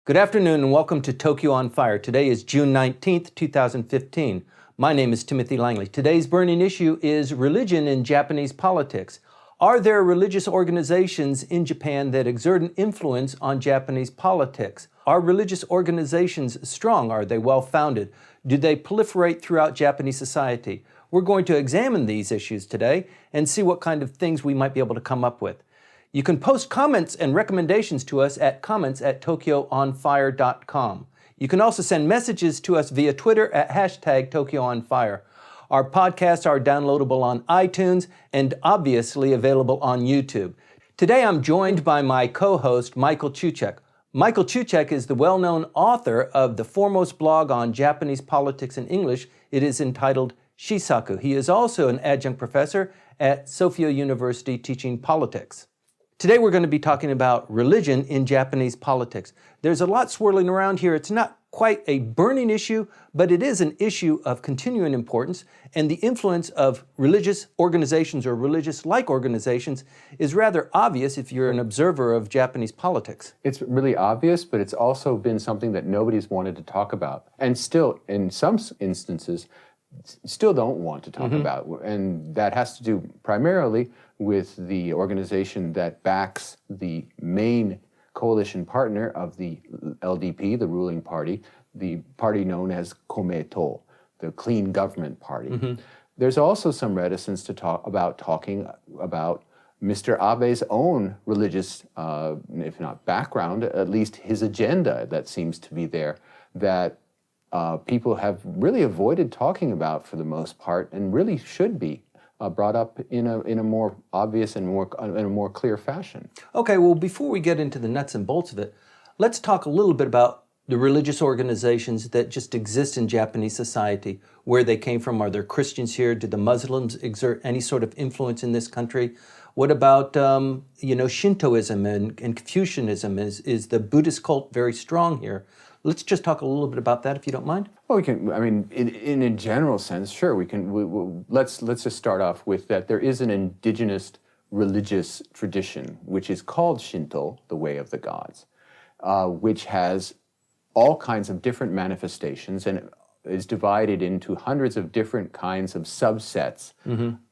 Good afternoon and welcome to Tokyo on Fire. Today is June 19th, 2015. My name is Timothy Langley. Today's burning issue is religion in Japanese politics. Are there religious organizations in Japan that exert an influence on Japanese politics? Are religious organizations strong? Are they well-founded? Do they proliferate throughout Japanese society? We're going to examine these issues today and see what kind of things we might be able to come up with. You can post comments and recommendations to us at comments@TokyoOnFire.com. You can also send messages to us via Twitter at #TokyoOnFire. Our podcasts are downloadable on iTunes and obviously available on YouTube. Today I'm joined by my co-host, Michael Chuchek. Michael Chuchek is the well-known author of the foremost blog on Japanese politics in English. It is entitled Shisaku. He is also an adjunct professor at Sophia University teaching politics. Today we're going to be talking about religion in Japanese politics. There's a lot swirling around here. It's not quite a burning issue, but it is an issue of continuing importance, and the influence of religious organizations or religious-like organizations is rather obvious if you're an observer of Japanese politics. It's really obvious, but it's also been something that nobody's wanted to talk about, and still, in some instances, still don't want to talk about. And that has to do primarily with the organization that backs the main coalition partner of the LDP, the ruling party, the party known as Komeito, the Clean Government Party. There's also some reticence to talking about Mr. Abe's own religious, if not background, at least his agenda that seems to be there, that people have really avoided talking about for the most part, and really should be brought up in a more obvious and in a more clear fashion. Okay, well, before we get into the nuts and bolts of it, let's talk a little bit about the religious organizations that just exist in Japanese society, where they came from. Are there Christians here? Do the Muslims exert any sort of influence in this country? What about, Shintoism and Confucianism? Is the Buddhist cult very strong here? Let's just talk a little bit about that, if you don't mind. Well, we can. I mean, in a general sense, sure. We can. Let's just start off with that. There is an indigenous religious tradition which is called Shinto, the way of the gods, which has all kinds of different manifestations and is divided into hundreds of different kinds of subsets,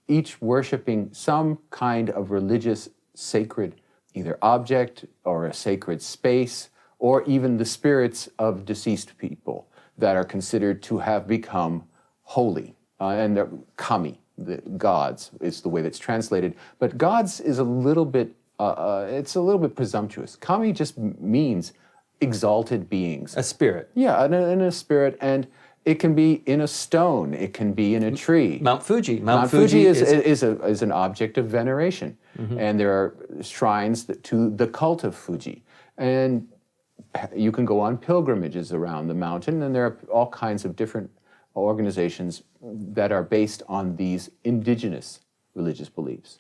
each worshiping some kind of religious sacred either object or a sacred space, or even the spirits of deceased people that are considered to have become holy. And they're kami, the gods, is the way that's translated. But gods is a little bit, it's a little bit presumptuous. Kami just means exalted beings. A spirit. Yeah, and a spirit, and it can be in a stone, it can be in a tree. Mount Fuji. Mount Fuji is an object of veneration. And there are shrines to the cult of Fuji. And you can go on pilgrimages around the mountain, and there are all kinds of different organizations that are based on these indigenous religious beliefs.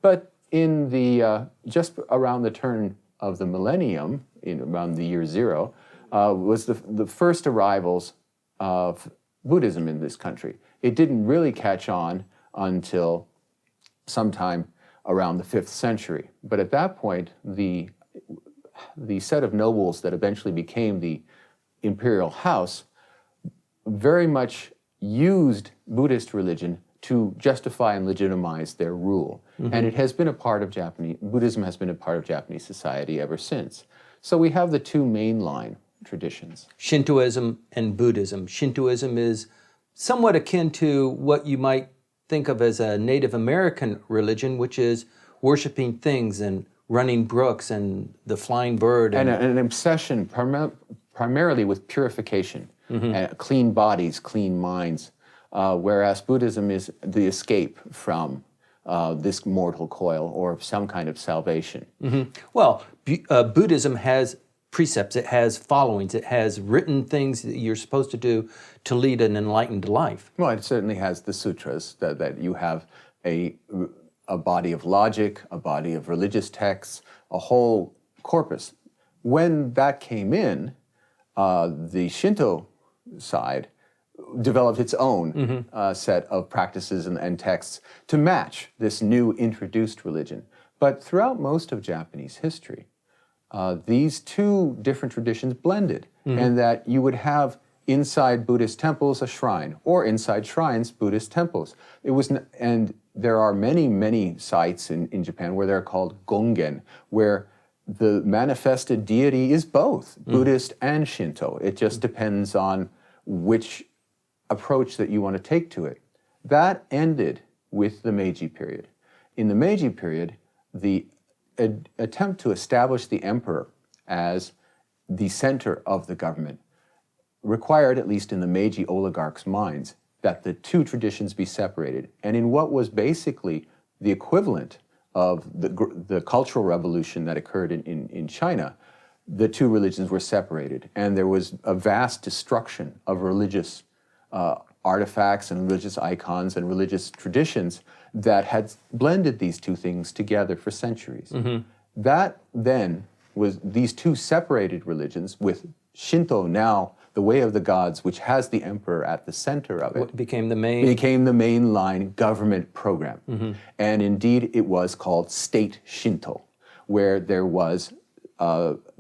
But in the just around the turn of the millennium, around the year 0, was the first arrivals of Buddhism in this country. It didn't really catch on until sometime around the 5th century. But at that point, the set of nobles that eventually became the imperial house very much used Buddhist religion to justify and legitimize their rule. And it has been a part of Buddhism has been a part of Japanese society ever since. So we have the two mainline traditions. Shintoism and Buddhism. Shintoism is somewhat akin to what you might think of as a Native American religion, which is worshiping things and running brooks and the flying bird. And an obsession primarily with purification, clean bodies, clean minds, whereas Buddhism is the escape from this mortal coil or some kind of salvation. Well, Buddhism has precepts, it has followings, it has written things that you're supposed to do to lead an enlightened life. Well, it certainly has the sutras, that you have a body of logic, a body of religious texts, a whole corpus. When that came in, the Shinto side developed its own set of practices and texts to match this new introduced religion. But throughout most of Japanese history, these two different traditions blended, and that you would have inside Buddhist temples a shrine, or inside shrines Buddhist temples. And there are many, many sites in Japan where they're called gongen, where the manifested deity is both Buddhist and Shinto. It just depends on which approach that you want to take to it. That ended with the Meiji period. In the Meiji period, the attempt to establish the emperor as the center of the government required, at least in the Meiji oligarchs' minds, that the two traditions be separated. And in what was basically the equivalent of the cultural revolution that occurred in China, the two religions were separated. And there was a vast destruction of religious artifacts and religious icons and religious traditions that had blended these two things together for centuries. That then was these two separated religions, with Shinto now the way of the gods, which has the emperor at the center of it, became the mainline government program. And indeed, it was called State Shinto, where there was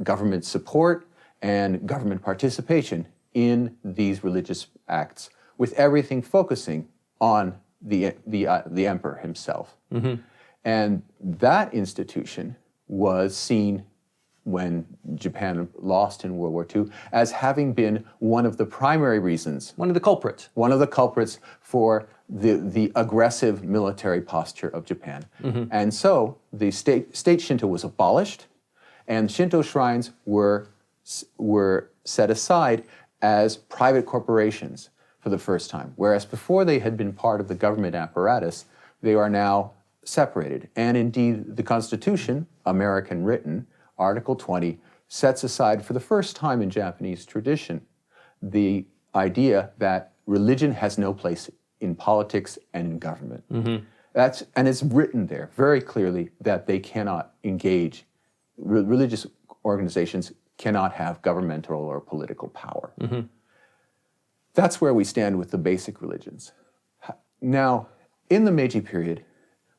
government support and government participation in these religious acts, with everything focusing on the emperor himself. And that institution was seen, when Japan lost in World War II, as having been one of the primary reasons, one of the culprits for the aggressive military posture of Japan. And so the state Shinto was abolished, and Shinto shrines were set aside as private corporations for the first time, whereas before they had been part of the government apparatus, they are now separated. And indeed, the Constitution, American written, Article 20, sets aside for the first time in Japanese tradition the idea that religion has no place in politics and in government. And it's written there very clearly that they cannot engage, religious organizations cannot have governmental or political power. That's where we stand with the basic religions. Now, in the Meiji period,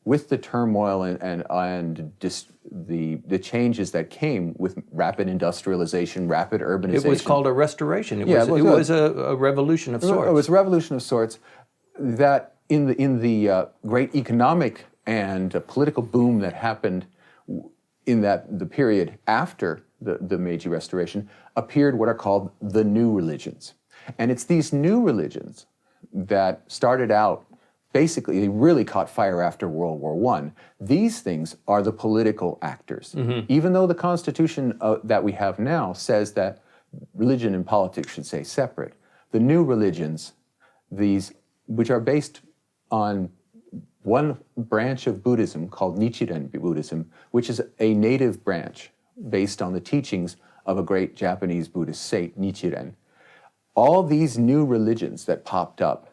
with the turmoil and the changes that came with rapid industrialization, rapid urbanization. It was called a restoration. It was a revolution of sorts. It was a revolution of sorts that in the great economic and political boom that happened in the period after the Meiji Restoration, appeared what are called the new religions. And it's these new religions that started out, basically, they really caught fire after World War I. These things are the political actors. Even though the Constitution that we have now says that religion and politics should stay separate, the new religions, these which are based on one branch of Buddhism called Nichiren Buddhism, which is a native branch based on the teachings of a great Japanese Buddhist saint, Nichiren. All these new religions that popped up,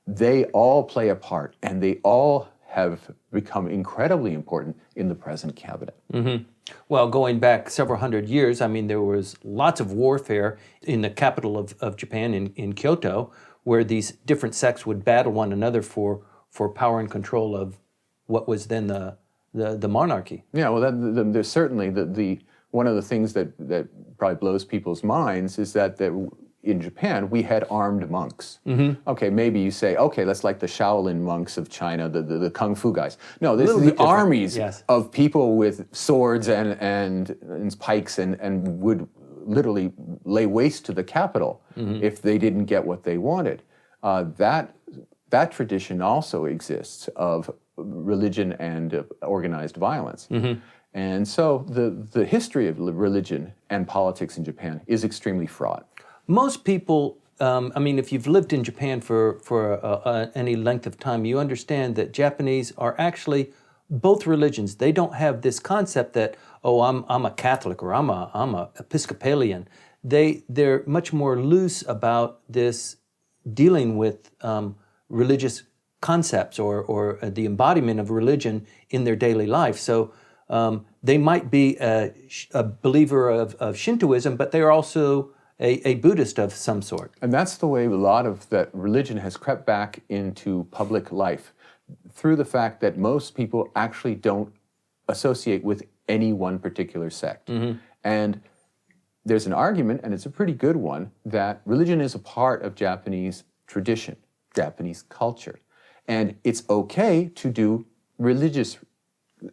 they all play a part, and they all have become incredibly important in the present cabinet. Well, going back several hundred years, I mean, there was lots of warfare in the capital of Japan, in Kyoto, where these different sects would battle one another for power and control of what was then the monarchy. Yeah, well, there's certainly one of the things that probably blows people's minds is that in Japan, we had armed monks. Okay, maybe you say, okay, that's like the Shaolin monks of China, the Kung Fu guys. No, this is the armies of people with swords and pikes and would literally lay waste to the capital if they didn't get what they wanted. That tradition also exists of religion and organized violence. And so the history of religion and politics in Japan is extremely fraught. Most people, I mean, if you've lived in Japan for any length of time, you understand that Japanese are actually both religions. They don't have this concept that, oh, I'm a Catholic or I'm a Episcopalian. They're much more loose about this dealing with religious concepts or the embodiment of religion in their daily life. So they might be a believer of Shintoism, but they're also a Buddhist of some sort. And that's the way a lot of that religion has crept back into public life, through the fact that most people actually don't associate with any one particular sect. And there's an argument, and it's a pretty good one, that religion is a part of Japanese tradition, Japanese culture. And it's okay to do religious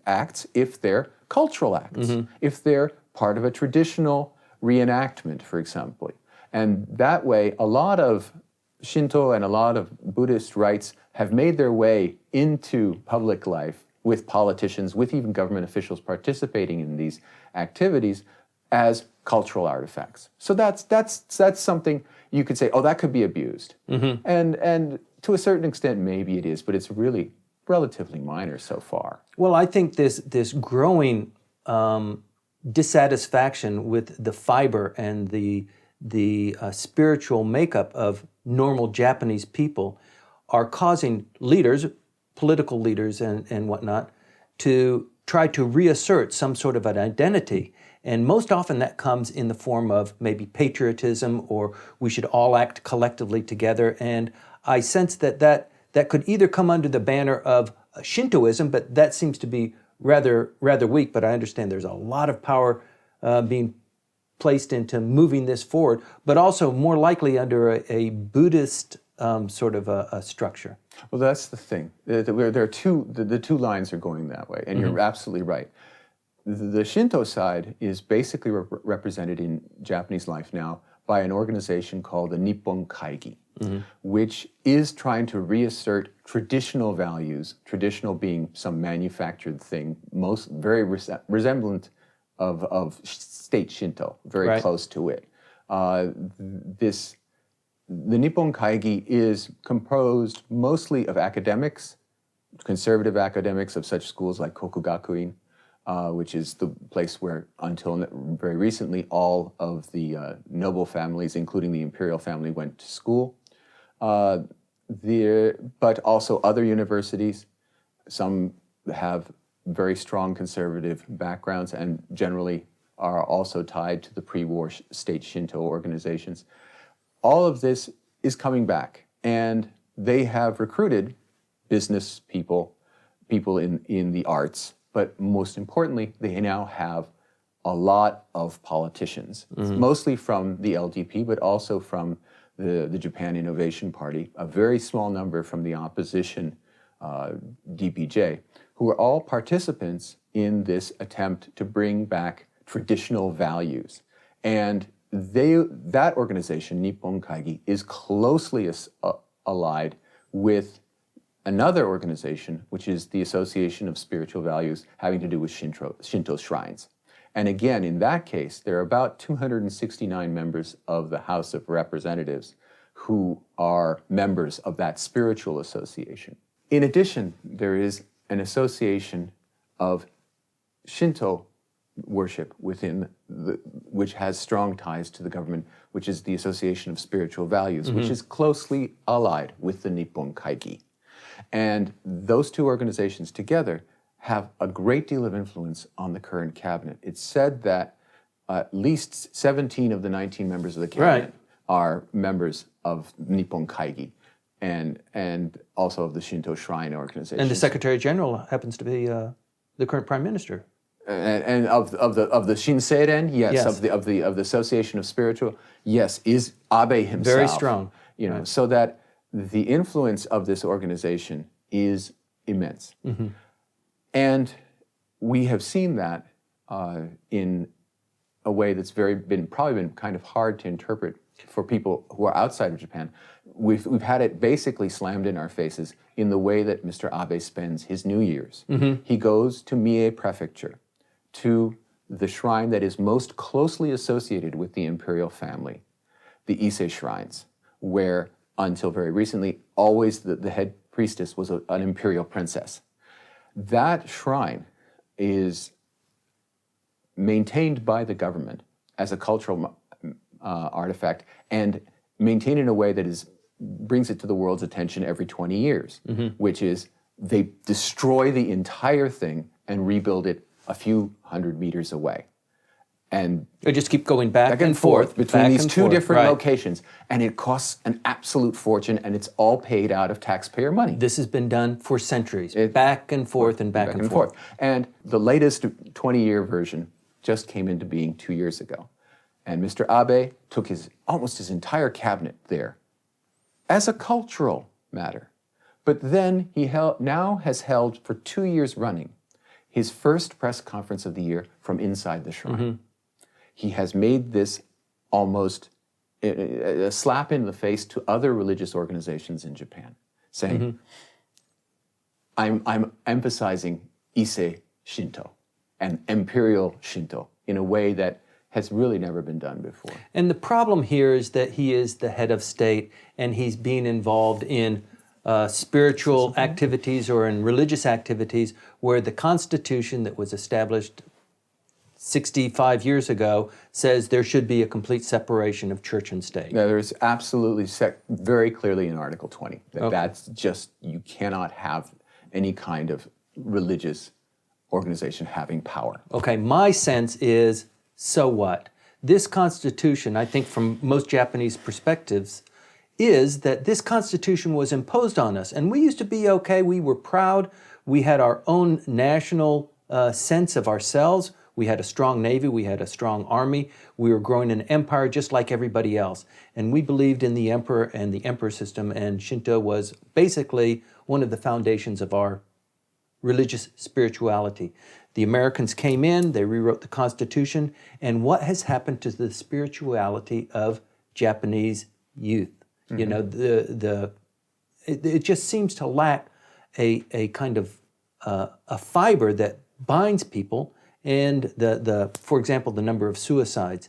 acts if they're cultural acts, if they're part of a traditional reenactment, for example. And that way, a lot of Shinto and a lot of Buddhist rites have made their way into public life with politicians, with even government officials participating in these activities as cultural artifacts. So that's something you could say, oh, that could be abused. And to a certain extent, maybe it is, but it's really relatively minor so far. Well, I think this growing dissatisfaction with the fiber and the spiritual makeup of normal Japanese people are causing leaders, political leaders and whatnot, to try to reassert some sort of an identity. And most often that comes in the form of maybe patriotism, or we should all act collectively together. And I sense that could either come under the banner of Shintoism, but that seems to be rather weak. But I understand there's a lot of power being placed into moving this forward, but also more likely under a Buddhist sort of a structure. Well, that's the thing. There are the two lines are going that way, and you're absolutely right. The Shinto side is basically represented in Japanese life now by an organization called the Nippon Kaigi, which is trying to reassert traditional values, traditional being some manufactured thing, very resemblant of state Shinto, very close to it. The Nippon Kaigi is composed mostly of academics, conservative academics of such schools like Kokugakuin, which is the place where, until very recently, all of the noble families, including the imperial family, went to school. But also other universities. Some have very strong conservative backgrounds and generally are also tied to the pre-war state Shinto organizations. All of this is coming back, and they have recruited business people in the arts, but most importantly, they now have a lot of politicians, mostly from the LDP, but also from the Japan Innovation Party, a very small number from the opposition DPJ, who are all participants in this attempt to bring back traditional values. And that organization, Nippon Kaigi, is closely allied with another organization, which is the Association of Spiritual Values, having to do with Shinto shrines. And again, in that case, there are about 269 members of the House of Representatives who are members of that spiritual association. In addition, there is an association of Shinto worship within which has strong ties to the government, which is the Association of Spiritual Values, which is closely allied with the Nippon Kaigi. And those two organizations together have a great deal of influence on the current cabinet. It's said that at least 17 of the 19 members of the cabinet are members of Nippon Kaigi and also of the Shinto Shrine organization. And the Secretary General happens to be the current Prime Minister. And of the Shinseiren, yes. Of the Association of Spiritual, yes, is Abe himself. Very strong. So that the influence of this organization is immense. And we have seen that in a way that's probably been kind of hard to interpret for people who are outside of Japan. We've had it basically slammed in our faces in the way that Mr. Abe spends his New Year's. He goes to Mie Prefecture, to the shrine that is most closely associated with the imperial family, the Ise shrines, where until very recently, always the head priestess was an imperial princess. That shrine is maintained by the government as a cultural artifact and maintained in a way that brings it to the world's attention every 20 years, which is they destroy the entire thing and rebuild it a few hundred meters away. And They just keep going back and forth between back these and two forth. different Right. locations. And it costs an absolute fortune, and it's all paid out of taxpayer money. This has been done for centuries, back and forth and back and forth. And the latest 20-year version just came into being 2 years ago. And Mr. Abe took almost his entire cabinet there as a cultural matter. But then he now has held for 2 years running his first press conference of the year from inside the shrine. He has made this almost a slap in the face to other religious organizations in Japan, saying, I'm emphasizing Ise Shinto and imperial Shinto in a way that has really never been done before. And the problem here is that he is the head of state and he's being involved in spiritual activities or in religious activities where the Constitution that was established 65 years ago says there should be a complete separation of church and state. Now, there's absolutely very clearly in Article 20 that that's just, you cannot have any kind of religious organization having power. Okay, my sense is, so what? This Constitution, I think from most Japanese perspectives, is that this Constitution was imposed on us. And we used to be okay, we were proud, we had our own national sense of ourselves. We had a strong navy, we had a strong army, we were growing an empire just like everybody else. And we believed in the emperor and the emperor system, and Shinto was basically one of the foundations of our religious spirituality. The Americans came in, they rewrote the Constitution, and what has happened to the spirituality of Japanese youth? You know, it just seems to lack a kind of a fiber that binds people. And for example, the number of suicides,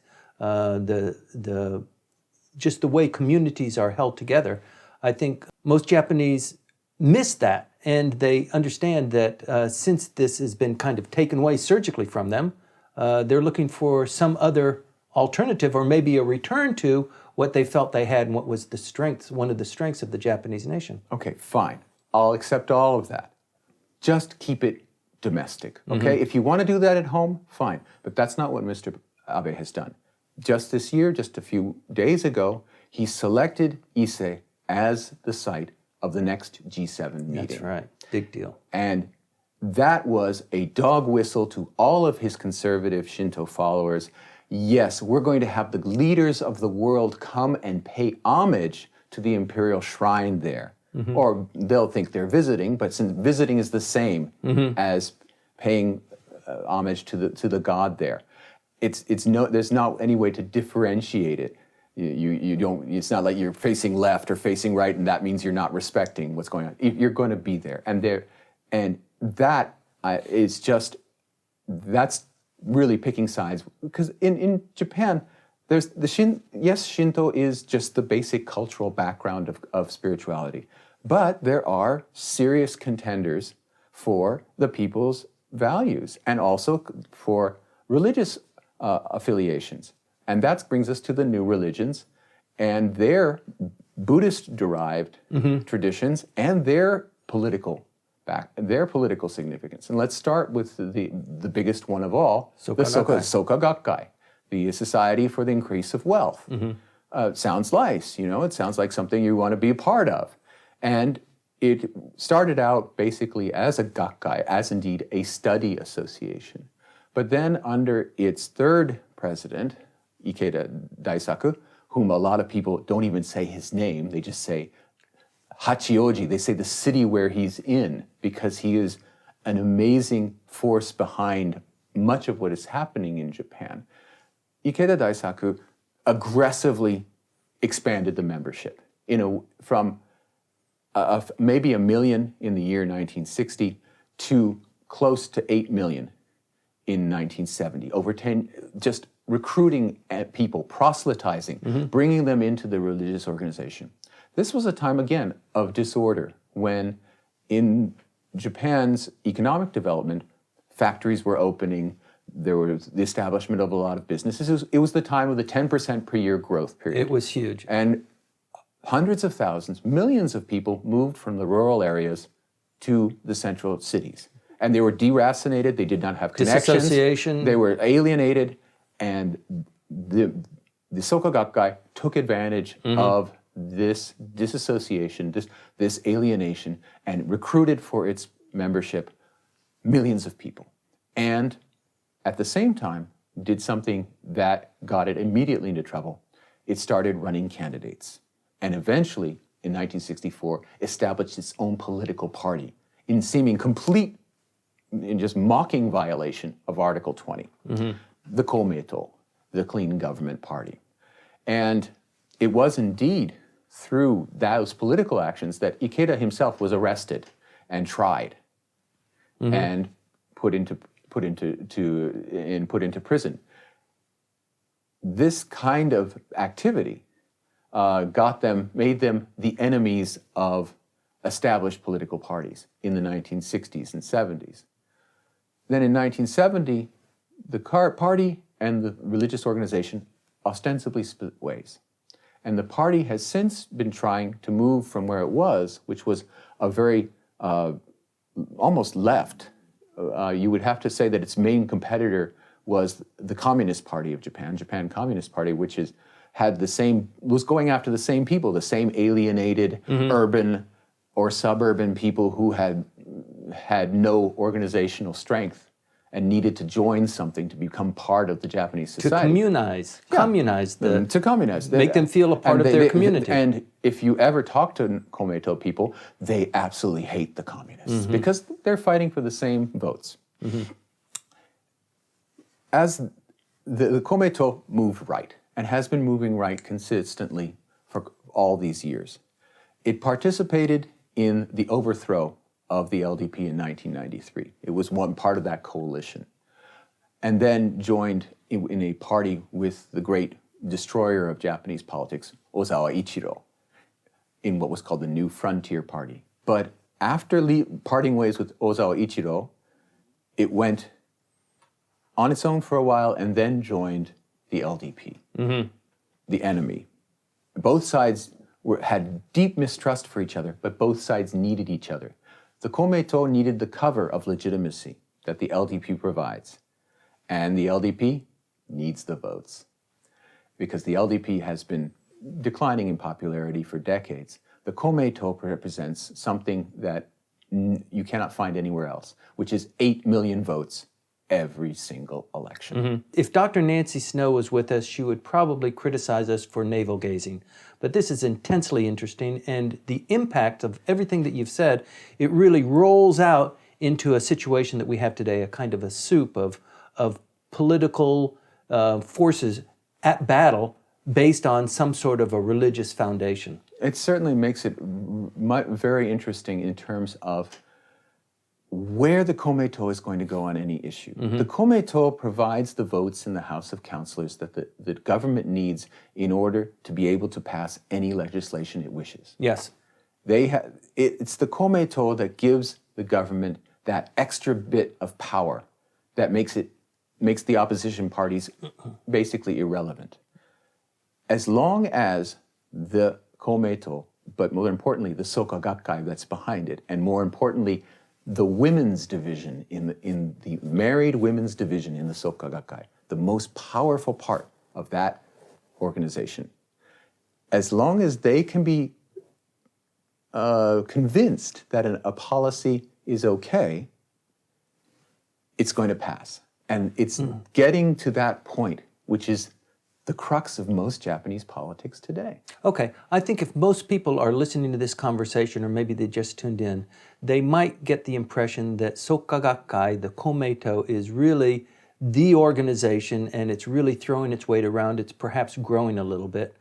just the way communities are held together. I think most Japanese miss that, and they understand that since this has been kind of taken away surgically from them, they're looking for some other alternative, or maybe a return to what they felt they had and what was one of the strengths of the Japanese nation. Okay, fine. I'll accept all of that. Just keep it domestic, okay? If you want to do that at home, fine. But that's not what Mr. Abe has done. Just this year, just a few days ago, he selected Ise as the site of the next G7 meeting. That's right. Big deal. And that was a dog whistle to all of his conservative Shinto followers. Yes, we're going to have the leaders of the world come and pay homage to the imperial shrine there. Or they'll think they're visiting, but since visiting is the same as paying homage to the god there, there's not any way to differentiate it. You don't. It's not like you're facing left or facing right, and that means you're not respecting what's going on. You're going to be there, and that is just, that's really picking sides, because in Japan, there's Shinto is just the basic cultural background of spirituality. But there are serious contenders for the people's values and also for religious affiliations. And that brings us to the new religions and their Buddhist-derived traditions and their political significance. And let's start with the biggest one of all, the Soka Gakkai, the Society for the Increase of Wealth. Sounds nice, it sounds like something you want to be a part of. And it started out basically as a gakkai, as indeed a study association. But then under its third president, Ikeda Daisaku, whom a lot of people don't even say his name, they just say Hachioji, they say the city where he's in, because he is an amazing force behind much of what is happening in Japan. Ikeda Daisaku aggressively expanded the membership from maybe 1 million in the year 1960 to close to 8 million in 1970. Over 10, just recruiting people, proselytizing, bringing them into the religious organization. This was a time, again, of disorder when in Japan's economic development, factories were opening, there was the establishment of a lot of businesses. It was the time of the 10% per year growth period. It was huge. And hundreds of thousands, millions of people moved from the rural areas to the central cities. And they were deracinated, they did not have connections. Disassociation. They were alienated, And the Soka Gakkai took advantage of this disassociation, this alienation, and recruited for its membership millions of people. And at the same time, did something that got it immediately into trouble. It started running candidates. And eventually, in 1964, established its own political party in seeming complete, in just mocking violation of Article 20, the Komeito, the Clean Government Party. And it was indeed through those political actions that Ikeda himself was arrested and tried and put into prison. This kind of activity made them the enemies of established political parties in the 1960s and 70s. Then in 1970, the party and the religious organization ostensibly split ways. And the party has since been trying to move from where it was, which was a very almost left. You would have to say that its main competitor was the Communist Party of Japan, Japan Communist Party, which was going after the same people, the same alienated urban or suburban people who had no organizational strength and needed to join something to become part of the Japanese society. To communize, make them feel a part of their community. And if you ever talk to Komeito people, they absolutely hate the communists because they're fighting for the same votes. As the Komeito moved right and has been moving right consistently for all these years, it participated in the overthrow of the LDP in 1993. It was one part of that coalition. And then joined in a party with the great destroyer of Japanese politics, Ozawa Ichiro, in what was called the New Frontier Party. But after parting ways with Ozawa Ichiro, it went on its own for a while and then joined the LDP, the enemy. Both sides had deep mistrust for each other, but both sides needed each other. The Komeito needed the cover of legitimacy that the LDP provides, and the LDP needs the votes because the LDP has been declining in popularity for decades. The Komeito represents something that you cannot find anywhere else, which is 8 million votes every single election. If Dr. Nancy Snow was with us, she would probably criticize us for navel gazing. But this is intensely interesting, and the impact of everything that you've said, it really rolls out into a situation that we have today, a kind of a soup of political forces at battle based on some sort of a religious foundation. It certainly makes it very interesting in terms of where the Komeito is going to go on any issue. The Komeito provides the votes in the House of Councillors that the government needs in order to be able to pass any legislation it wishes. Yes. It's the Komeito that gives the government that extra bit of power that makes the opposition parties basically irrelevant. As long as the Komeito, but more importantly, the Soka Gakkai that's behind it, and more importantly, the women's division in the married women's division in the Soka Gakkai, the most powerful part of that organization. As long as they can be convinced that a policy is okay, it's going to pass. And it's getting to that point, which is the crux of most Japanese politics today. Okay, I think if most people are listening to this conversation, or maybe they just tuned in, they might get the impression that Soka Gakkai, the Komeito, is really the organization and it's really throwing its weight around. It's perhaps growing a little bit.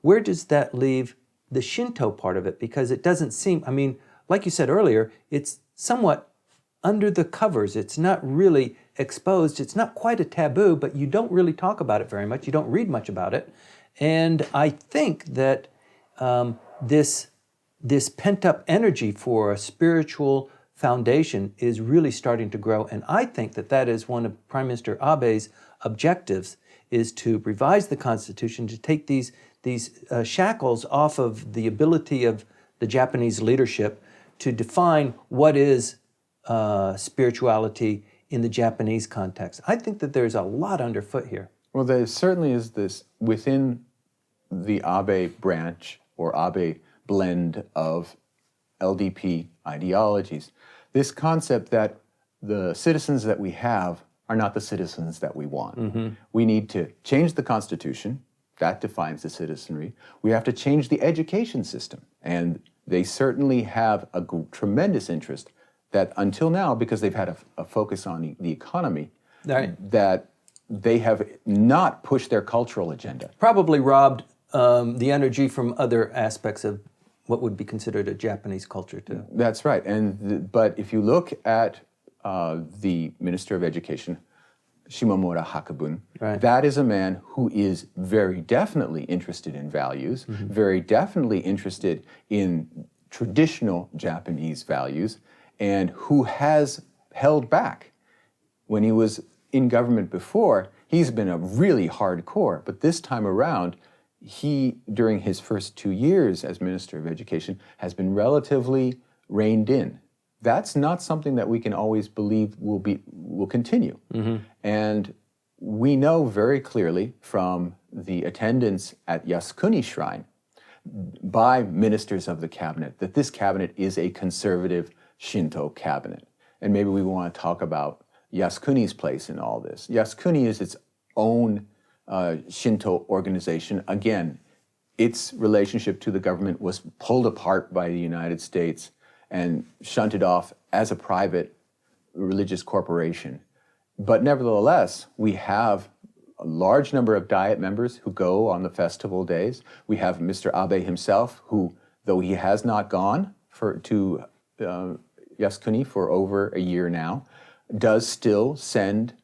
Where does that leave the Shinto part of it? Because it doesn't seem, I mean, like you said earlier, it's somewhat under the covers. It's not really exposed. It's not quite a taboo, but you don't really talk about it very much. You don't read much about it. And I think that this pent-up energy for a spiritual foundation is really starting to grow. And I think that is one of Prime Minister Abe's objectives, is to revise the Constitution, to take these shackles off of the ability of the Japanese leadership to define what is spirituality in the Japanese context? I think that there's a lot underfoot here. Well, there certainly is this within the Abe branch or Abe blend of LDP ideologies, this concept that the citizens that we have are not the citizens that we want. We need to change the Constitution. That defines the citizenry. We have to change the education system. And they certainly have a tremendous interest that until now, because they've had a focus on the economy, that they have not pushed their cultural agenda. Probably robbed the energy from other aspects of what would be considered a Japanese culture too. That's right. But if you look at the Minister of Education, Shimomura Hakabun, that is a man who is very definitely interested in values, very definitely interested in traditional Japanese values, and who has held back. When he was in government before, he's been a really hardcore, but this time around, he, during his first 2 years as Minister of Education, has been relatively reined in. That's not something that we can always believe will continue. And we know very clearly from the attendance at Yasukuni Shrine by ministers of the cabinet that this cabinet is a conservative Shinto cabinet. And maybe we want to talk about Yasukuni's place in all this. Yasukuni is its own Shinto organization. Again, its relationship to the government was pulled apart by the United States and shunted off as a private religious corporation. But nevertheless, we have a large number of Diet members who go on the festival days. We have Mr. Abe himself, who, though he has not gone to Yasukuni for over a year now, does still send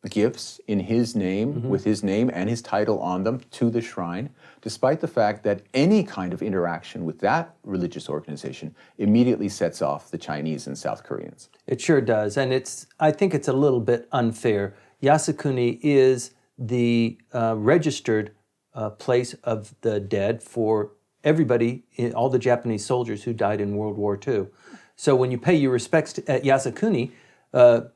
gifts in his name, with his name and his title on them, to the shrine, despite the fact that any kind of interaction with that religious organization immediately sets off the Chinese and South Koreans. It sure does, and I think it's a little bit unfair. Yasukuni is the registered place of the dead for everybody, all the Japanese soldiers who died in World War II. So when you pay your respects at Yasukuni,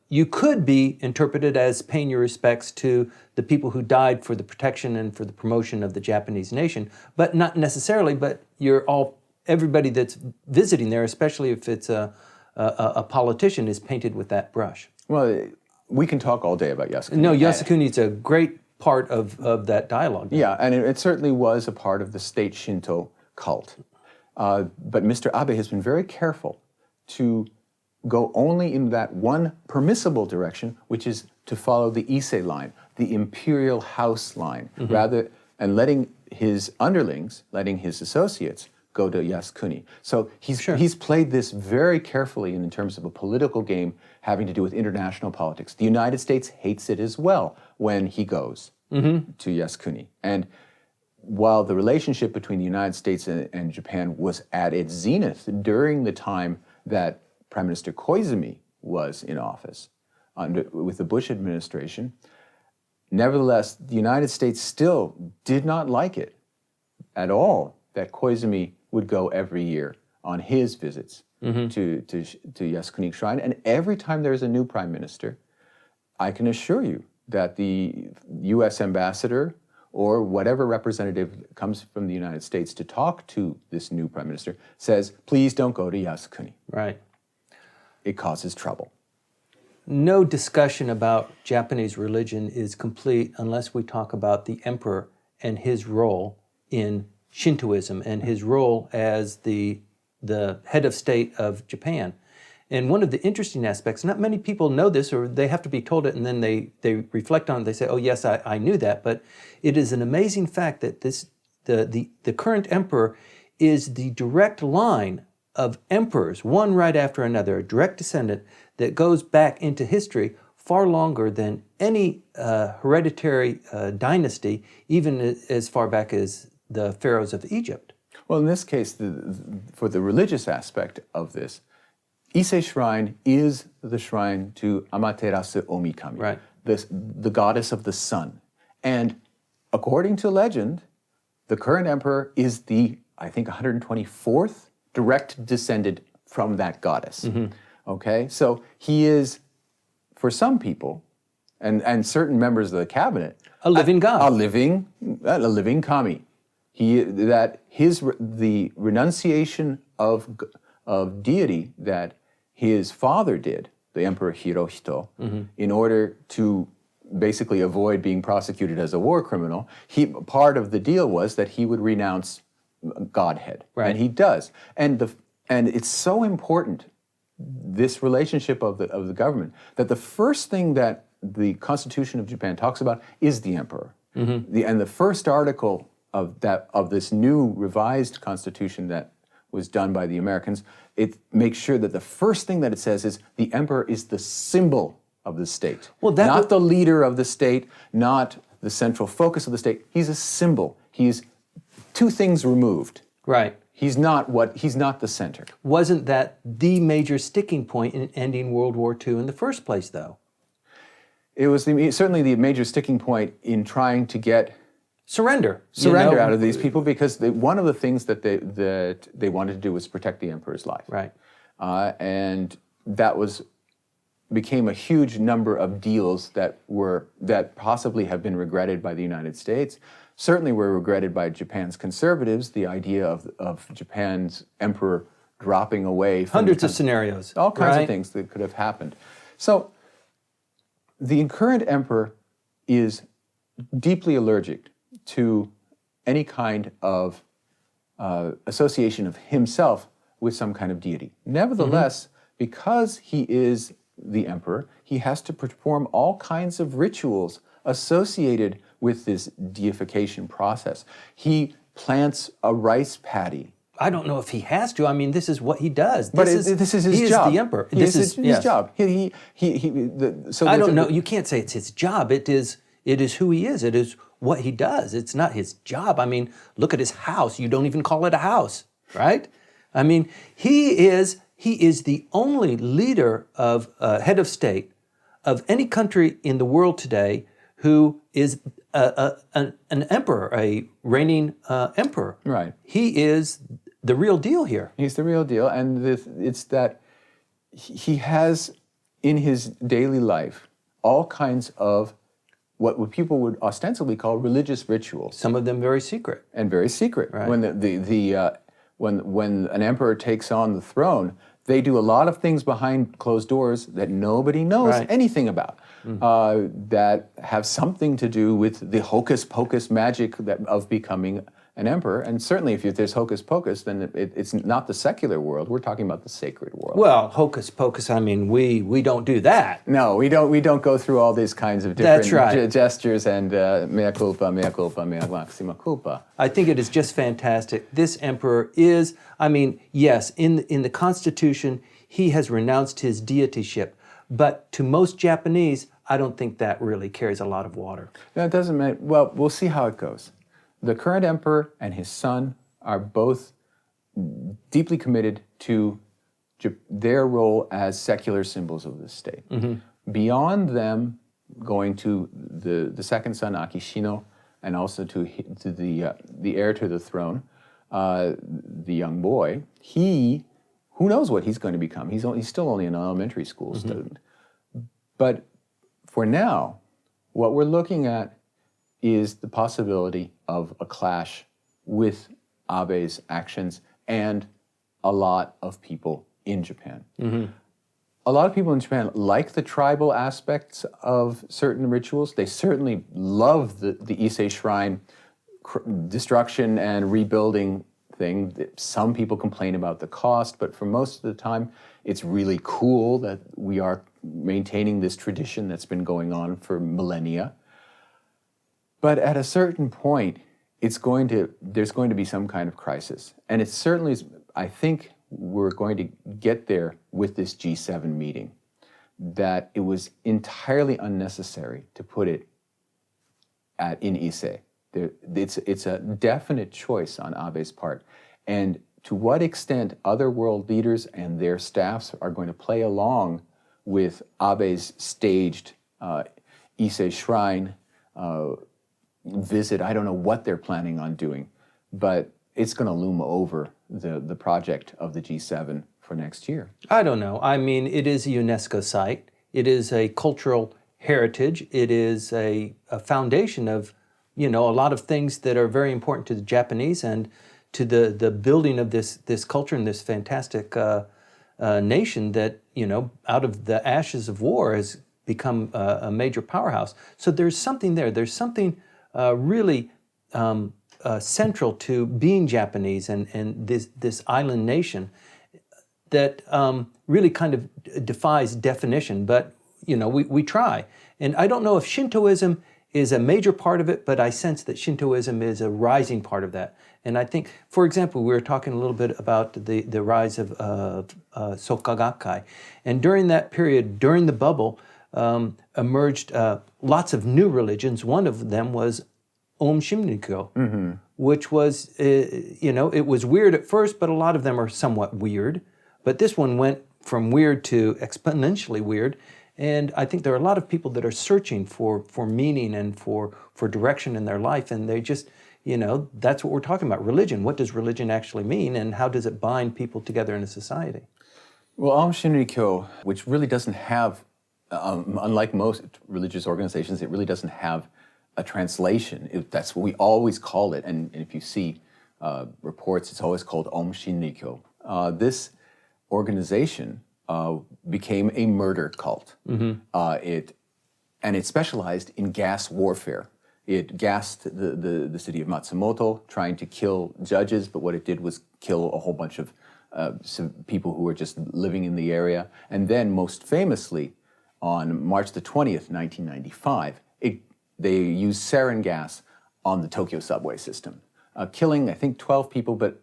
you could be interpreted as paying your respects to the people who died for the protection and for the promotion of the Japanese nation, but not necessarily, but everybody that's visiting there, especially if it's a politician, is painted with that brush. Well, we can talk all day about Yasukuni. No, Yasukuni is a great part of that dialogue. Yeah, and it certainly was a part of the state Shinto cult. But Mr. Abe has been very careful to go only in that one permissible direction, which is to follow the Ise line, the imperial house line, and letting his underlings, letting his associates go to Yasukuni. So he's played this very carefully in terms of a political game having to do with international politics. The United States hates it as well when he goes to Yasukuni. And while the relationship between the United States and Japan was at its zenith during the time that Prime Minister Koizumi was in office with the Bush administration, nevertheless, the United States still did not like it at all that Koizumi would go every year on his visits to Yasukuni Shrine. And every time there's a new prime minister, I can assure you that the U.S. ambassador or whatever representative comes from the United States to talk to this new prime minister says, please don't go to Yasukuni. Right. It causes trouble. No discussion about Japanese religion is complete unless we talk about the emperor and his role in Shintoism and his role as the head of state of Japan. And one of the interesting aspects, not many people know this, or they have to be told it and then they reflect on it, they say, oh yes, I knew that, but it is an amazing fact that the current emperor is the direct line of emperors, one right after another, a direct descendant that goes back into history far longer than any hereditary dynasty, even as far back as the pharaohs of Egypt. Well, in this case, for the religious aspect of this, Ise Shrine is the shrine to Amaterasu Omikami, right, the goddess of the sun. And according to legend, the current emperor is the, I think, 124th direct descendant from that goddess. Okay, so he is for some people, and certain members of the cabinet, a living God, a living kami. The renunciation of deity that his father did, the Emperor Hirohito, in order to basically avoid being prosecuted as a war criminal, part of the deal was that he would renounce godhead, right. and he does. And it's so important, this relationship of the government, that the first thing that the Constitution of Japan talks about is the emperor. And the first article of this new revised constitution that was done by the Americans, it makes sure that the first thing that it says is the emperor is the symbol of the state. Well, not the leader of the state, not the central focus of the state. He's a symbol. He's two things removed. Right. He's not the center. Wasn't that the major sticking point in ending World War II in the first place, though? It was certainly the major sticking point in trying to get surrender out of these people, because one of the things that they wanted to do was protect the emperor's life. Right. And that became a huge number of deals that possibly have been regretted by the United States. Certainly were regretted by Japan's conservatives, the idea of Japan's emperor dropping away. Hundreds of scenarios. All kinds of things that could have happened. So the current emperor is deeply allergic to any kind of association of himself with some kind of deity. Nevertheless, because he is the emperor, he has to perform all kinds of rituals associated with this deification process. He plants a rice paddy. I don't know if he has to. I mean, this is what he does. This is his job. He is the emperor. This is his job. I don't know. You can't say it's his job. It is who he is. It is what he does. It's not his job. I mean, look at his house. You don't even call it a house, right? I mean, he is the only leader of head of state of any country in the world today who is an emperor, a reigning emperor. Right. He is the real deal here. He's the real deal, and it's that he has in his daily life all kinds of what people would ostensibly call religious rituals. Some of them very secret. And very secret. Right. When an emperor takes on the throne, they do a lot of things behind closed doors that nobody knows anything about, that have something to do with the hocus pocus magic of becoming an emperor. And certainly if there's hocus pocus, then it's not the secular world. We're talking about the sacred world. Well, hocus pocus, I mean, we don't do that. No, we don't go through all these kinds of different gestures and mea culpa, mea maxima culpa. I think it is just fantastic. This emperor is, I mean, yes, in the Constitution, he has renounced his deityship. But to most Japanese, I don't think that really carries a lot of water. No, it doesn't matter. Well, we'll see how it goes. The current emperor and his son are both deeply committed to their role as secular symbols of the state. Beyond them, going to the second son, Akishino, and also to the heir to the throne, the young boy, who knows what he's going to become? He's still only an elementary school student. But for now, what we're looking at is the possibility of a clash with Abe's actions and a lot of people in Japan. A lot of people in Japan like the tribal aspects of certain rituals. They certainly love the Ise Shrine destruction and rebuilding thing. Some people complain about the cost, but for most of the time, it's really cool that we are maintaining this tradition that's been going on for millennia. But at a certain point, there's going to be some kind of crisis. And it certainly is, I think we're going to get there with this G7 meeting, that it was entirely unnecessary to put it in Ise. It's a definite choice on Abe's part. And to what extent other world leaders and their staffs are going to play along with Abe's staged Ise Shrine visit, I don't know what they're planning on doing, but it's going to loom over the project of the G7 for next year. I don't know. I mean, it is a UNESCO site. It is a cultural heritage. It is a foundation of, a lot of things that are very important to the Japanese and to the building of this culture and this fantastic nation that, out of the ashes of war has become a major powerhouse. So there's something there. There's something really central to being Japanese and this island nation that really kind of defies definition. But, we try. And I don't know if Shintoism is a major part of it, but I sense that Shintoism is a rising part of that. And I think, for example, we were talking a little bit about the rise of Soka Gakkai. And during that period, during the bubble, emerged lots of new religions. One of them was Om Shinrikyo, which was, it was weird at first, but a lot of them are somewhat weird. But this one went from weird to exponentially weird. And I think there are a lot of people that are searching for meaning and for direction in their life. And they just, that's what we're talking about, religion. What does religion actually mean, and how does it bind people together in a society? Well, Aum Shinrikyo, which really doesn't have, unlike most religious organizations, it really doesn't have a translation. That's what we always call it. And if you see reports, it's always called Aum Shinrikyo. This organization became a murder cult. It specialized in gas warfare. It gassed the city of Matsumoto, trying to kill judges, but what it did was kill a whole bunch of people who were just living in the area. And then, most famously, on March the 20th, 1995, they used sarin gas on the Tokyo subway system, killing, I think, 12 people, but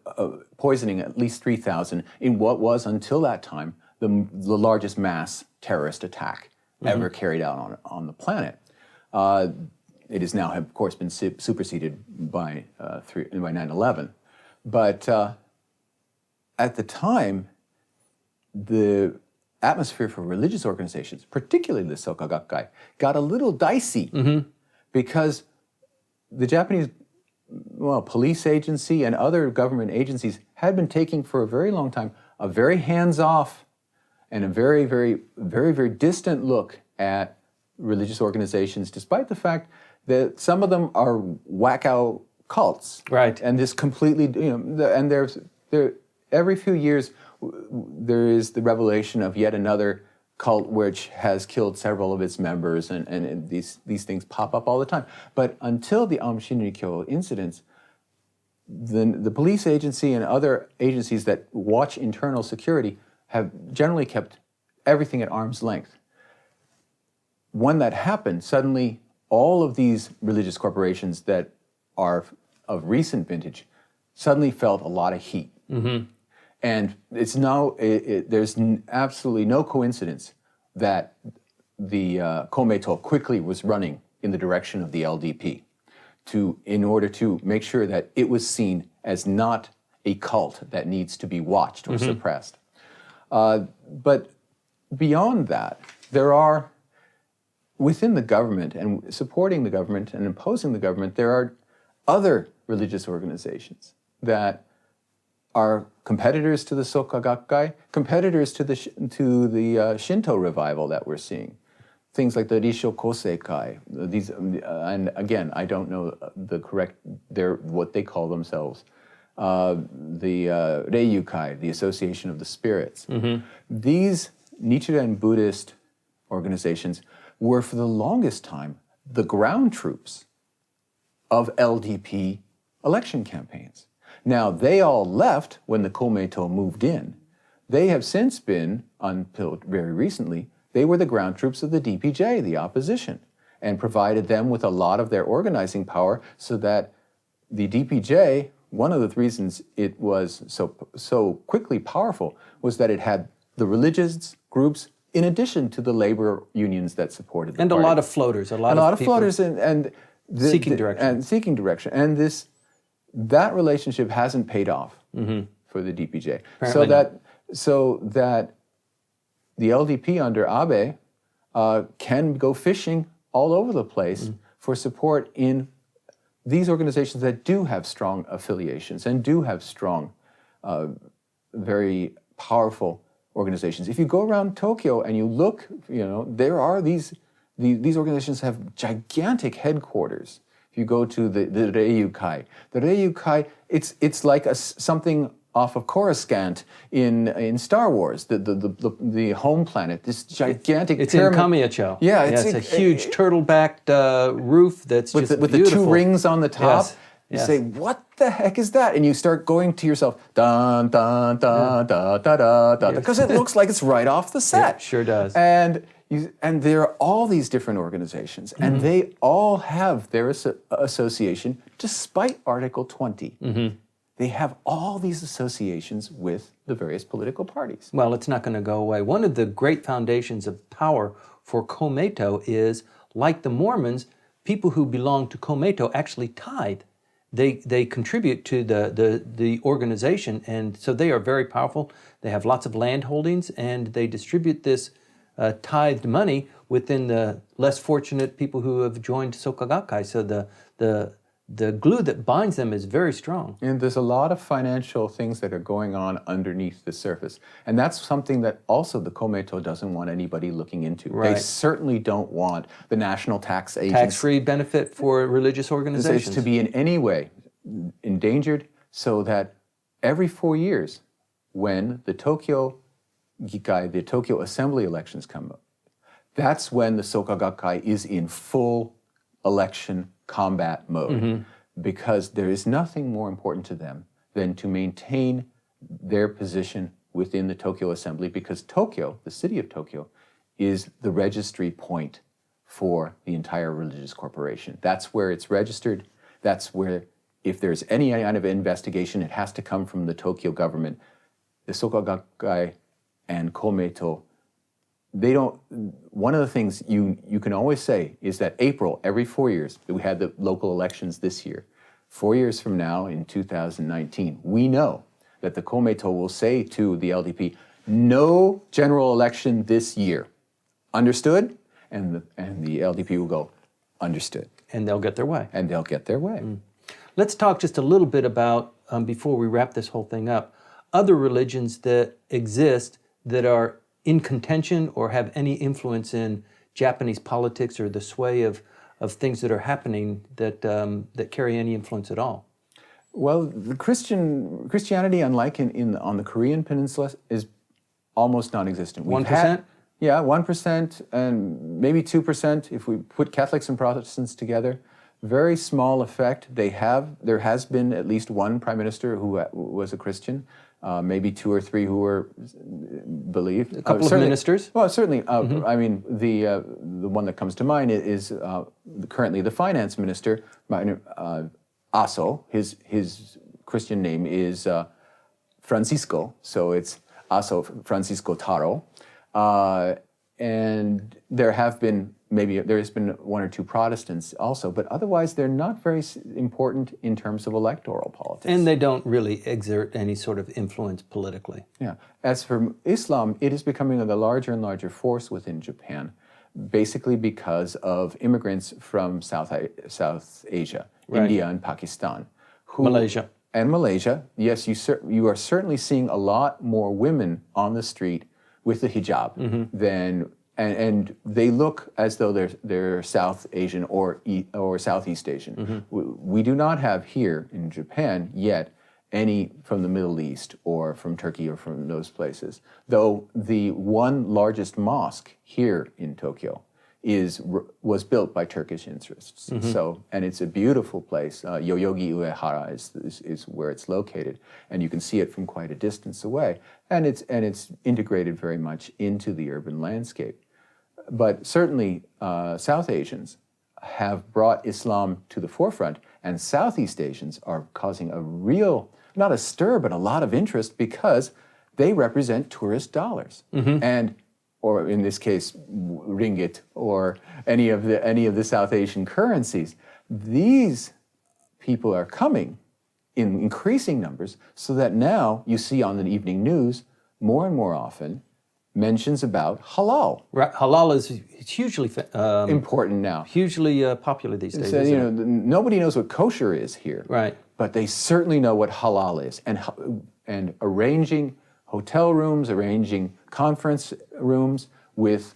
poisoning at least 3,000 in what was, until that time, the largest mass terrorist attack ever carried out on the planet. It has now, of course, been superseded by 9/11. But at the time, the atmosphere for religious organizations, particularly the Soka Gakkai, got a little dicey because the Japanese police agency and other government agencies had been taking for a very long time a very hands-off and a very, very, very, very distant look at religious organizations, despite the fact that some of them are wacko cults. Right. And this completely, and there every few years there is the revelation of yet another cult which has killed several of its members, and these things pop up all the time. But until the Aum Shinrikyo incidents, the police agency and other agencies that watch internal security have generally kept everything at arm's length. When that happened, suddenly all of these religious corporations that are of recent vintage suddenly felt a lot of heat. And it's now, there's absolutely no coincidence that the Komeito quickly was running in the direction of the LDP in order to make sure that it was seen as not a cult that needs to be watched or suppressed. But beyond that, there are, within the government and supporting the government and imposing the government, there are other religious organizations that are competitors to the Soka Gakkai, competitors to the Shinto revival that we're seeing. Things like the Risho Koseikai. These, and again, I don't know the correct, what they call themselves. The Reiyukai, the Association of the Spirits. These Nichiren Buddhist organizations were, for the longest time, the ground troops of LDP election campaigns. Now, they all left when the Komeito moved in. They have since been, until very recently, they were the ground troops of the DPJ, the opposition, and provided them with a lot of their organizing power so that the DPJ, one of the reasons it was so quickly powerful was that it had the religious groups in addition to the labor unions that supported the party. A lot of floaters, a lot of floaters and seeking direction. And that relationship hasn't paid off for the DPJ. Apparently So that the LDP under Abe can go fishing all over the place for support in these organizations that do have strong affiliations and do have strong, very powerful organizations. If you go around Tokyo and you look, there are these organizations have gigantic headquarters. If you go to the Reiyukai, it's like something off of Coruscant in Star Wars, the home planet, this gigantic It's pyramid. in Kamiyacho. Yeah, it's a huge turtle-backed roof that's with just the beautiful. 2 rings on the top. Yes. You Yes. say, what the heck is that? And you start going to yourself, dun, dun, dun, dun, dun, dun, dun, because it looks like it's right off the set. It sure does. And there are all these different organizations, and they all have their association, despite Article 20. They have all these associations with the various political parties. Well, it's not going to go away. One of the great foundations of power for Komeito is, like the Mormons, people who belong to Komeito actually tithe. They contribute to the organization, and so they are very powerful. They have lots of land holdings, and they distribute this tithed money within the less fortunate people who have joined Soka Gakkai. So the glue that binds them is very strong. And there's a lot of financial things that are going on underneath the surface. And that's something that also the Komeito doesn't want anybody looking into. Right. They certainly don't want the national tax agency Tax-free benefit for religious organizations. to be in any way endangered, so that every 4 years, when the Tokyo Gikai, the Tokyo Assembly elections come up, that's when the Soka Gakkai is in full election combat mode, because there is nothing more important to them than to maintain their position within the Tokyo Assembly, because Tokyo, the city of Tokyo, is the registry point for the entire religious corporation. That's where it's registered. That's where, if there's any kind of investigation, it has to come from the Tokyo government. The Soka Gakkai and Komeito, they don't, one of the things you can always say is that April, every 4 years, we had the local elections this year. 4 years from now, in 2019, we know that the Komeito will say to the LDP, no general election this year. Understood? And the LDP will go, understood. And they'll get their way. And they'll get their way. Let's talk just a little bit about, before we wrap this whole thing up, other religions that exist that are in contention or have any influence in Japanese politics or the sway of things that are happening that carry any influence at all. Well, the Christianity, unlike on the Korean Peninsula, is almost non-existent. 1%? Yeah, 1% and maybe 2% if we put Catholics and Protestants together. Very small effect. There has been at least one prime minister who was a Christian, maybe 2 or 3 who were believed. A couple of ministers? Well, certainly. I mean, the one that comes to mind is currently the finance minister, Aso. His Christian name is Francisco, so it's Aso Francisco Taro. And there has been 1 or 2 Protestants also, but otherwise they're not very important in terms of electoral politics. And they don't really exert any sort of influence politically. Yeah. As for Islam, it is becoming a larger and larger force within Japan, basically because of immigrants from South Asia, Right. India and Pakistan. Malaysia. And Malaysia, yes, you are certainly seeing a lot more women on the street with the hijab than, and they look as though they're South Asian or Southeast Asian. We do not have here in Japan yet any from the Middle East or from Turkey or from those places. Though the one largest mosque here in Tokyo was built by Turkish interests. So, and it's a beautiful place. Yoyogi Uehara is where it's located, and you can see it from quite a distance away. And it's integrated very much into the urban landscape. But certainly, South Asians have brought Islam to the forefront, and Southeast Asians are causing a real, not a stir, but a lot of interest because they represent tourist dollars. Or in this case, ringgit, or any of the South Asian currencies. These people are coming in increasing numbers, so that now you see on the evening news more and more often mentions about halal. Right. Halal is hugely Important now. hugely popular these days. So, isn't it? nobody knows what kosher is here, Right. but they certainly know what halal is, and arranging hotel rooms, arranging conference rooms with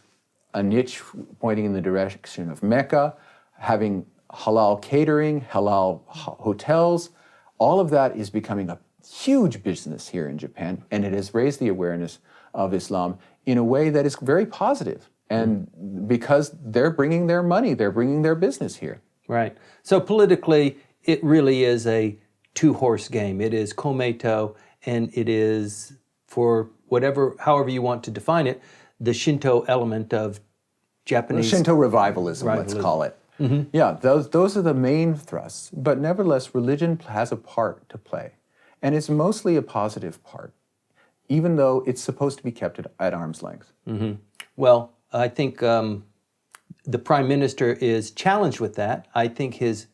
a niche pointing in the direction of Mecca, having halal catering, halal hotels. All of that is becoming a huge business here in Japan, and it has raised the awareness of Islam in a way that is very positive. And because they're bringing their money, they're bringing their business here. Right. So politically, it really is a two-horse game. It is Komeito, and it is, for however you want to define it, the Shinto element of Japanese... Shinto revivalism, let's call it. Mm-hmm. Yeah, those are the main thrusts. But nevertheless, religion has a part to play. And it's mostly a positive part, even though it's supposed to be kept at arm's length. Mm-hmm. Well, I think the Prime Minister is challenged with that. I think his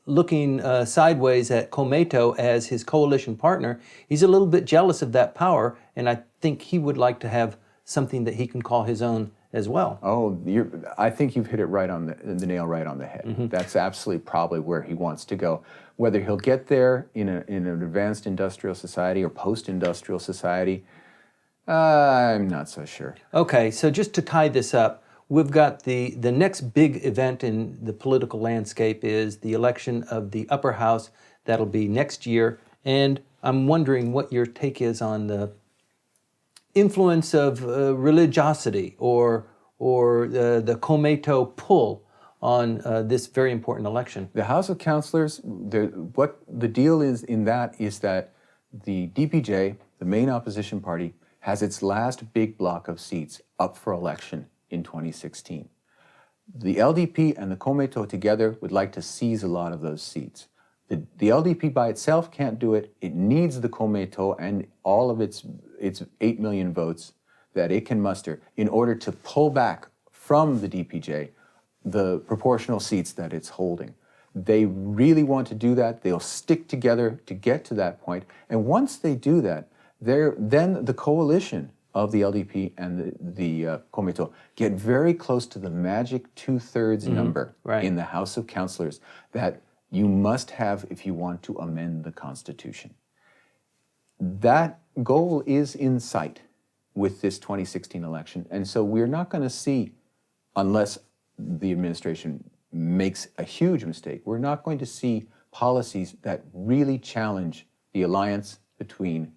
looking sideways at Komeito as his coalition partner, he's a little bit jealous of that power, and I think he would like to have something that he can call his own as well. Oh, I think you've hit it right on the nail right on the head. Mm-hmm. That's absolutely probably where he wants to go. Whether he'll get there in an advanced industrial society or post-industrial society, I'm not so sure. Okay, so just to tie this up, we've got the next big event in the political landscape is the election of the upper house. That'll be next year. And I'm wondering what your take is on the influence of religiosity or the Komeito pull on this very important election. The House of Councilors, what the deal is in that is that the DPJ, the main opposition party, has its last big block of seats up for election in 2016. The LDP and the Komeito together would like to seize a lot of those seats. The LDP by itself can't do it. It needs the Komeito and all of its 8 million votes that it can muster in order to pull back from the DPJ the proportional seats that it's holding. They really want to do that. They'll stick together to get to that point. And once they do that, then the coalition of the LDP and the Komeito get very close to the magic 2/3 number in the House of Councilors that you must have if you want to amend the Constitution. That goal is in sight with this 2016 election. And so we're not going to see, unless the administration makes a huge mistake, we're not going to see policies that really challenge the alliance between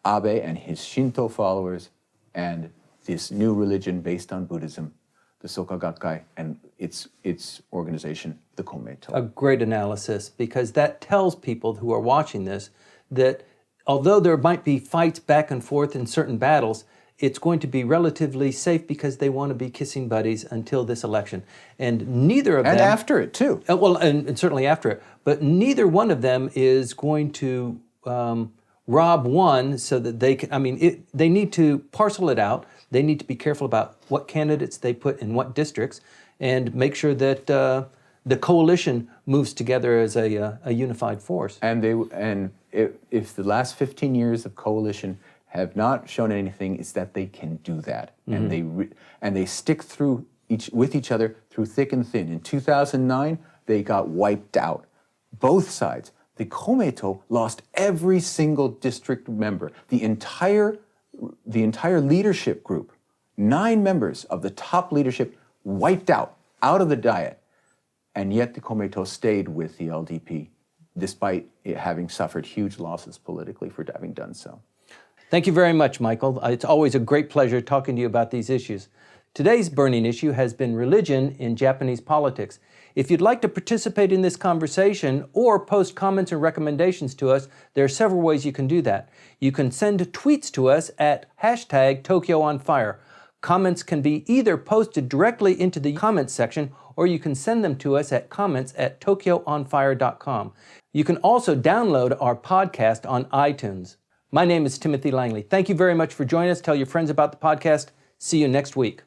Abe and his Shinto followers and this new religion based on Buddhism, the Soka Gakkai, and its organization, the Komeito. A great analysis, because that tells people who are watching this that although there might be fights back and forth in certain battles, it's going to be relatively safe because they want to be kissing buddies until this election. And neither of them... And after it, too. Well, and certainly after it. But neither one of them is going to rob one so that they can... they need to parcel it out. They need to be careful about what candidates they put in what districts and make sure that the coalition moves together as a unified force. And if the last 15 years of coalition have not shown anything, it's that they can do that. Mm-hmm. And they stick through with each other through thick and thin. In 2009, they got wiped out. Both sides. The Komeito lost every single district member. The entire leadership group, 9 members of the top leadership wiped out of the Diet. And yet the Komeito stayed with the LDP, despite it having suffered huge losses politically for having done so. Thank you very much, Michael. It's always a great pleasure talking to you about these issues. Today's burning issue has been religion in Japanese politics. If you'd like to participate in this conversation or post comments and recommendations to us, there are several ways you can do that. You can send tweets to us at #TokyoOnFire. Comments can be either posted directly into the comments section, or you can send them to us at comments@TokyoOnFire.com. You can also download our podcast on iTunes. My name is Timothy Langley. Thank you very much for joining us. Tell your friends about the podcast. See you next week.